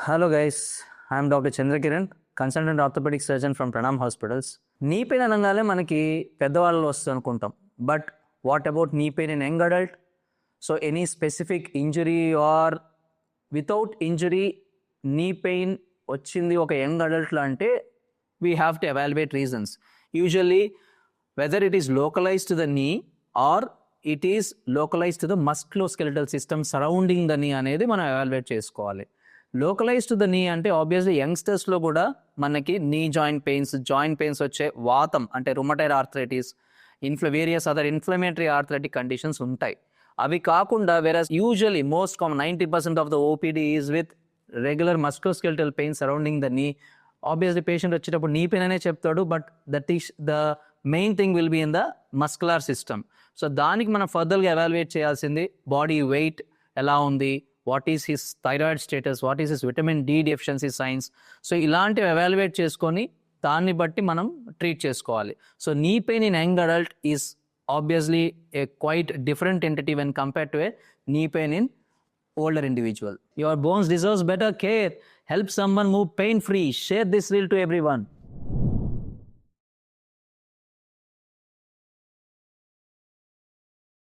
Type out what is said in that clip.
Hello guys, I am Dr. Chandrakiran, consultant orthopedic surgeon from Pranam Hospitals. Knee pain అనగానే మనకి పెద్దవాళ్ళు వస్తుంది అనుకుంటాం. But what about knee pain in young adult? So any specific injury or without injury knee pain వచ్చింది ఒక young అడల్ట్లో అంటే we have to evaluate reasons. Usually whether it is localised to the knee or it is localised to the musculoskeletal system surrounding the knee అనేది మనం evaluate చేసుకోవాలి. Localise to the నీ అంటే obviously యంగ్స్టర్స్లో కూడా మనకి నీ జాయింట్ పెయిన్స్ వచ్చే వాతం అంటే rheumatoid arthritis various other inflammatory arthritic conditions ఉంటాయి. అవి కాకుండా versus usually most common 90% of the OPD is with regular musculoskeletal pain surrounding the knee. Obviously patient వచ్చేటప్పుడు నీ పెయిన్ అనే చెప్తాడు, but the main thing will be in the muscular system. So దానికి మనం ఫర్దర్గా evaluate చేయాల్సింది body weight ఎలా ఉంది, what is his thyroid status, what is his vitamin D deficiency signs. So ఇలాంటివి ఎవాల్యుయేట్ చేసుకొని దాన్ని బట్టి మనం ట్రీట్ చేసుకోవాలి. సో నీ pain in young adult is obviously A quite different entity when compare to ఏ నీ pain in older individual. Your bones deserves better care. Help someone move pain free. Share this reel to everyone.